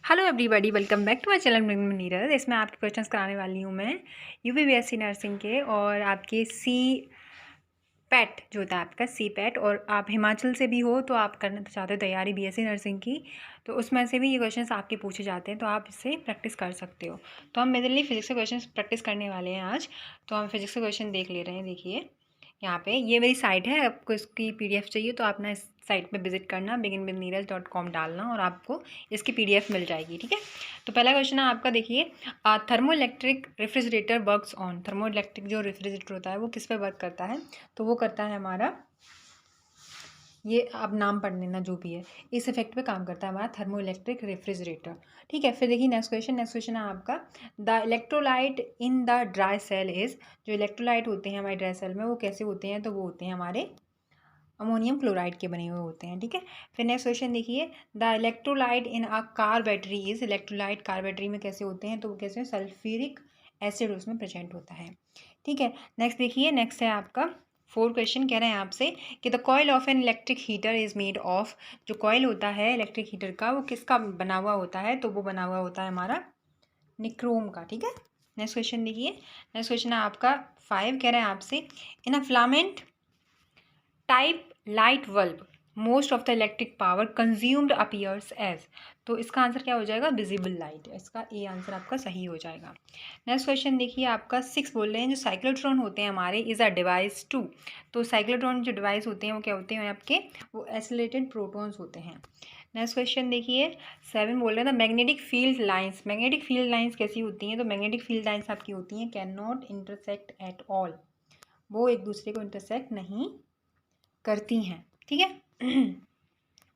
Hello everybody, welcome back to my channel Neeraj. इसमें आपके questions कराने वाली हूँ मैं यूपीपीएससी नर्सिंग के और आपके सी पैट जो होता है आपका सी पैट, और आप हिमाचल से भी हो तो आप करना चाहते हो तैयारी बीएससी नर्सिंग की, तो उसमें से भी ये क्वेश्चंस आपके पूछे जाते हैं, तो आप इससे प्रैक्टिस कर सकते हो। तो हम मेनली फिजिक्स के क्वेश्चंस प्रैक्टिस करने वाले हैं आज। तो हम फिजिक्स के क्वेश्चन देख ले रहे हैं। देखिए यहाँ पे ये मेरी साइट है, आपको इसकी पीडीएफ चाहिए तो आप ना इस साइट पे विजिट करना, beginwithneeraj.com डालना और आपको इसकी पीडीएफ मिल जाएगी। ठीक है, तो पहला क्वेश्चन है आपका। देखिए, thermo electric refrigerator works on. Thermo electric जो रेफ्रिजरेटर होता है वो किस पे वर्क करता है? तो वो करता है हमारा, ये आप नाम पढ़ लेना जो भी है, इस इफेक्ट पे काम करता है हमारा थर्मो इलेक्ट्रिक रेफ्रिजरेटर। ठीक है, फिर देखिए नेक्स्ट क्वेश्चन है आपका। The electrolyte in the dry cell is. जो इलेक्ट्रोलाइट होते हैं हमारे ड्राई सेल में वो कैसे होते हैं? तो वो होते हैं हमारे अमोनियम क्लोराइड के बने हुए होते हैं। ठीक है, फिर नेक्स्ट क्वेश्चन देखिए। The electrolyte in a car battery is. Electrolyte car battery में कैसे होते हैं? तो वो कैसे? सल्फ्यूरिक एसिड उसमें प्रेजेंट होता है। ठीक है, नेक्स्ट देखिए, नेक्स्ट है आपका 4 क्वेश्चन। कह रहे हैं आपसे कि the coil of an electric heater is made of. जो कॉइल होता है इलेक्ट्रिक हीटर का वो किसका बना हुआ होता है? तो वो बना हुआ होता है हमारा निक्रोम का। ठीक है, नेक्स्ट क्वेश्चन देखिए। नेक्स्ट क्वेश्चन है आपका 5। कह रहे हैं आपसे in a filament type light bulb most of the electric power consumed appears as. तो इसका आंसर क्या हो जाएगा? Visible light. इसका ए आंसर आपका सही हो जाएगा। नेक्स्ट क्वेश्चन देखिए आपका 6 बोल रहे हैं जो साइक्लोट्रॉन होते हैं हमारे इज अ डिवाइस टू। तो साइक्लोट्रॉन जो डिवाइस होते हैं वो क्या होते हैं आपके? वो एसिलेटेड प्रोटॉन्स होते हैं। नेक्स्ट क्वेश्चन देखिए 7 बोल रहे हैं the magnetic field lines. Magnetic field lines कैसी होती हैं? तो मैग्नेटिक फील्ड लाइंस आपकी होती हैं can not intersect at all. वो एक दूसरे को इंटरसेक्ट नहीं करती हैं। ठीक है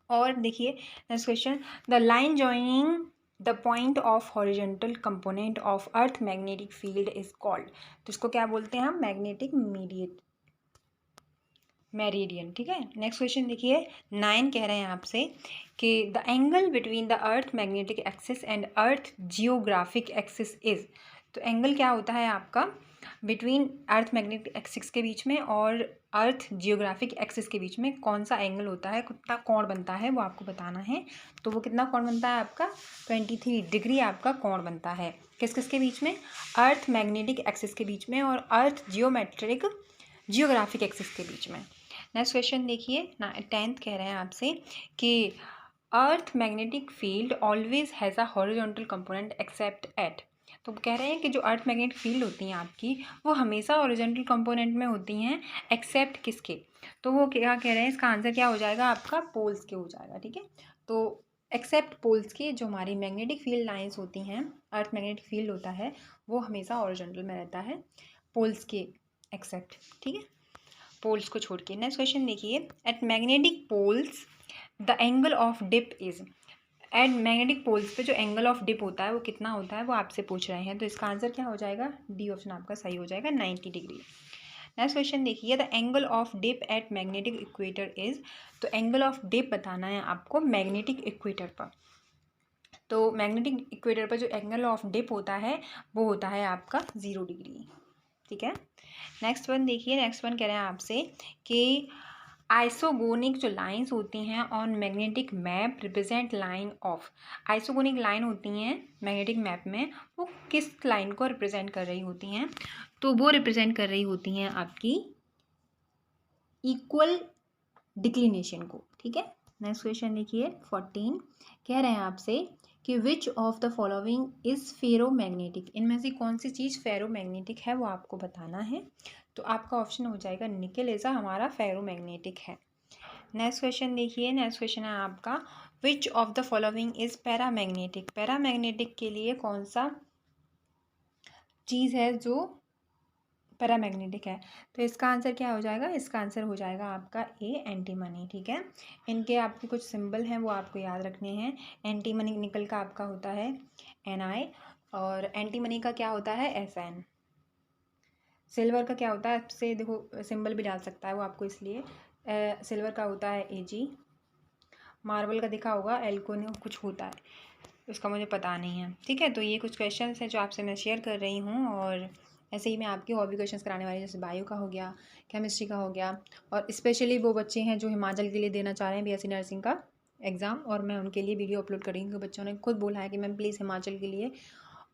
और देखिए next question the line joining the point of horizontal component of earth magnetic field is called. तो इसको क्या बोलते हैं हम? Magnetic meridian. ठीक है, नेक्स्ट क्वेश्चन देखिए 9। कह रहे हैं आपसे कि the angle between the earth magnetic axis and earth geographic axis is. तो एंगल क्या होता है आपका बिटवीन अर्थ मैग्नेटिक एक्सिस के बीच में और अर्थ जियोग्राफिक एक्सिस के बीच में? कौन सा एंगल होता है, कितना कोण बनता है, वो आपको बताना है। तो वो कितना कोण बनता है आपका? 23 डिग्री आपका कोण बनता है। किस किस के बीच में? अर्थ मैग्नेटिक एक्सिस के बीच में और अर्थ जियोग्राफिक एक्सिस के बीच में। नेक्स्ट क्वेश्चन देखिए 10th। कह रहे हैं आपसे कि अर्थ magnetic field always has a horizontal component accept eight. तो कह रहे हैं कि जो अर्थ मैग्नेटिक फील्ड होती हैं आपकी वो हमेशा हॉरिजॉन्टल कंपोनेंट में होती हैं, एक्सेप्ट किसके? तो वो क्या कह रहे हैं? इसका आंसर क्या हो जाएगा आपका? पोल्स के हो जाएगा। ठीक है, तो एक्सेप्ट पोल्स के जो हमारी मैग्नेटिक फील्ड लाइंस होती हैं, अर्थ मैग्नेटिक फील्ड होता है वो हमेशा हॉरिजॉन्टल में रहता है, पोल्स के एक्सेप्ट। ठीक है, पोल्स को छोड़ के। नेक्स्ट क्वेश्चन देखिए at magnetic poles the angle of dip is. At magnetic poles पे जो एंगल ऑफ डिप होता है वो कितना होता है, वो आपसे पूछ रहे हैं। तो इसका आंसर क्या हो जाएगा? डी ऑप्शन आपका सही हो जाएगा, 90 डिग्री। नेक्स्ट क्वेश्चन देखिए the angle of dip at magnetic equator is. तो एंगल ऑफ डिप बताना है आपको मैग्नेटिक इक्वेटर पर। तो मैग्नेटिक इक्वेटर पर जो एंगल ऑफ डिप होता है वो होता है आपका 0 डिग्री। ठीक है, नेक्स्ट वन देखिए। नेक्स्ट वन कह रहे हैं आपसे कि आइसोगोनिक जो लाइंस होती हैं on magnetic map represent line of. Isogonic line होती हैं मैग्नेटिक मैप में, वो किस लाइन को रिप्रेजेंट कर रही होती हैं? तो वो रिप्रेजेंट कर रही होती हैं आपकी इक्वल डिक्लिनेशन को। ठीक है, नेक्स्ट क्वेश्चन देखिए 14। कह रहे हैं आपसे कि which of the following is ferromagnetic. इनमें से कौन सी चीज़ फेरोमैग्नेटिक है वो आपको बताना है। तो आपका ऑप्शन हो जाएगा निकेल ऐसा हमारा फेरोमैग्नेटिक है। नेक्स्ट क्वेश्चन देखिए। नेक्स्ट क्वेश्चन है आपका which of the following is paramagnetic. Paramagnetic के लिए कौन सा चीज़ है जो पैरामैग्नेटिक है? तो इसका आंसर क्या हो जाएगा? इसका आंसर हो जाएगा आपका ए एंटीमनी। ठीक है, इनके आपके कुछ सिंबल हैं वो आपको याद रखने हैं। एंटीमनी निकल का आपका होता है Ni और एंटीमनी का क्या होता है? Sn। सिल्वर का क्या होता है? आपसे देखो सिंबल भी डाल सकता है वो आपको, इसलिए सिल्वर का होता है Ag। मार्बल का दिखा होगा एल्कोनियो कुछ होता है, उसका मुझे पता नहीं है। ठीक है, तो ये कुछ क्वेश्चन हैं जो आपसे मैं शेयर कर रही हूँ, और ऐसे ही मैं आपकी और भी क्वेश्चंस कराने वाली हूँ, जैसे बायो का हो गया, केमिस्ट्री का हो गया, और स्पेशली वो बच्चे हैं जो हिमाचल के लिए देना चाह रहे हैं बीएससी नर्सिंग का एग्ज़ाम, और मैं उनके लिए वीडियो अपलोड करूँगी क्योंकि बच्चों ने खुद बोला है कि मैम प्लीज़ हिमाचल के लिए,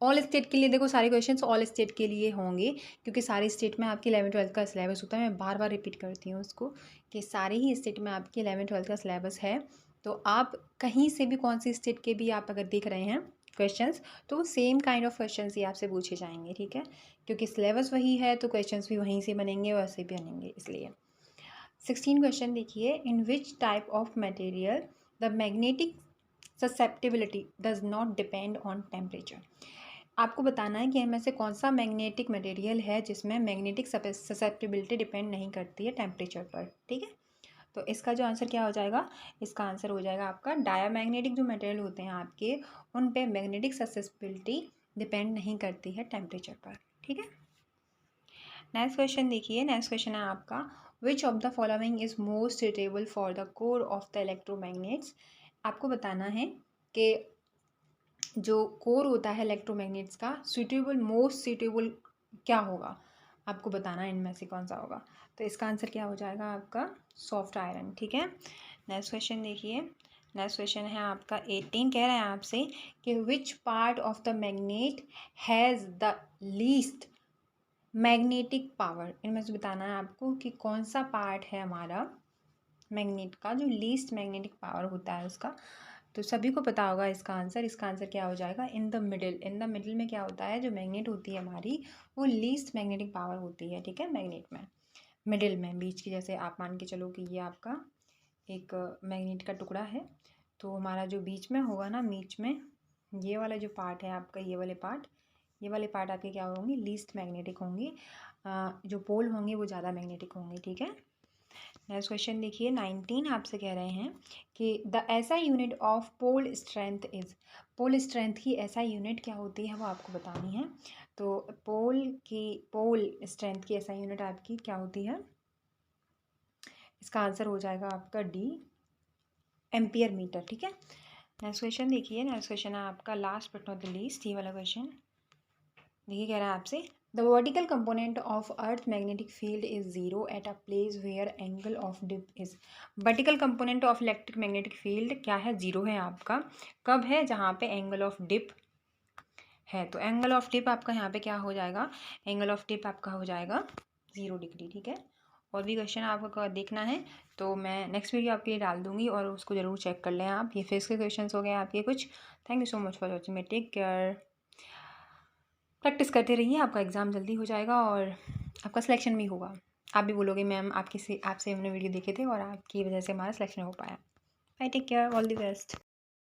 ऑल स्टेट के लिए देखो सारे क्वेश्चंस ऑल स्टेट के लिए होंगे क्योंकि सारे स्टेट में आपकी 11वीं 12वीं का सिलेबस होता है। मैं बार बार रिपीट करती हूँ उसको कि सारे ही स्टेट में आपकी 11वीं 12वीं का सिलेबस है। तो आप कहीं से भी कौन सी स्टेट के भी आप अगर देख रहे हैं क्वेश्चंस, तो सेम काइंड ऑफ क्वेश्चंस ही आपसे पूछे जाएंगे, ठीक है, क्योंकि सिलेबस वही है तो क्वेश्चंस भी वहीं से बनेंगे और वैसे भी बनेंगे इसलिए। 16 क्वेश्चन देखिए, in which type of material the magnetic susceptibility does not depend on temperature. आपको बताना है कि इनमें से कौन सा मैग्नेटिक मटेरियल है जिसमें मैग्नेटिक ससेप्टिबिलिटी डिपेंड नहीं करती है टेम्परेचर पर, ठीक है। तो इसका जो आंसर क्या हो जाएगा, इसका आंसर हो जाएगा आपका डायामैग्नेटिक जो मटेरियल होते हैं आपके, उन पे मैग्नेटिक ससेप्टिबिलिटी डिपेंड नहीं करती है टेम्परेचर पर, ठीक है। नेक्स्ट क्वेश्चन देखिए, नेक्स्ट क्वेश्चन है आपका, which of the following is most suitable for the core of the electromagnets. आपको बताना है कि जो कोर होता है इलेक्ट्रोमैग्नेट्स का सुटेबल, मोस्ट सुटेबल क्या होगा, आपको बताना है इनमें से कौन सा होगा। तो इसका आंसर क्या हो जाएगा आपका सॉफ्ट आयरन, ठीक है। नेक्स्ट क्वेश्चन देखिए, नेक्स्ट क्वेश्चन है आपका 18, कह रहे हैं आपसे कि which part of the magnet has the least magnetic power. इनमें से बताना है आपको कि कौन सा पार्ट है हमारा मैग्नेट का जो लीस्ट मैग्नेटिक पावर होता है उसका। तो सभी को पता होगा इसका आंसर, इसका आंसर क्या हो जाएगा in the middle. In the middle में क्या होता है, जो मैग्नेट होती है हमारी वो लीस्ट मैग्नेटिक पावर होती है, ठीक है, मैग्नेट में मिडिल में बीच की। जैसे आप मान के चलो कि ये आपका एक मैग्नेट का टुकड़ा है, तो हमारा जो बीच में होगा ना, बीच में ये वाला जो पार्ट है आपका, ये वाले पार्ट आपके क्या होंगे, लीस्ट मैग्नेटिक होंगे। जो पोल होंगे वो ज़्यादा मैग्नेटिक होंगे, ठीक है। नेक्स्ट क्वेश्चन देखिए 19, आपसे कह रहे हैं कि the SI unit of pole strength is. Pole strength की एसआई यूनिट क्या होती है वो आपको बतानी है। तो पोल स्ट्रेंथ की एसआई यूनिट आपकी क्या होती है, इसका आंसर हो जाएगा आपका डी, एम्पियर मीटर, ठीक है। नेक्स्ट क्वेश्चन देखिए, नेक्स्ट क्वेश्चन है आपका last but not the least, ये वाला क्वेश्चन देखिए, कह रहा है आपसे the vertical component of earth magnetic field is zero at a place where angle of dip is. Vertical component of electric magnetic field क्या है, जीरो है आपका। कब है, जहाँ पे एंगल ऑफ डिप है। तो एंगल ऑफ डिप आपका यहाँ पे क्या हो जाएगा, एंगल ऑफ डिप आपका हो जाएगा 0 डिग्री, ठीक है। और भी क्वेश्चन आपको देखना है तो मैं नेक्स्ट वीडियो आपके लिए डाल दूंगी और उसको ज़रूर चेक कर लें आप। ये फिजिक्स के क्वेश्चन हो गए आपके कुछ। Thank you so much for watching, take care. Practice करते रहिए, आपका एग्ज़ाम जल्दी हो जाएगा और आपका सिलेक्शन भी होगा। आप भी बोलोगे मैम आपसे हमने वीडियो देखे थे और आपकी वजह से हमारा सिलेक्शन हो पाया। Bye, take care, all the best.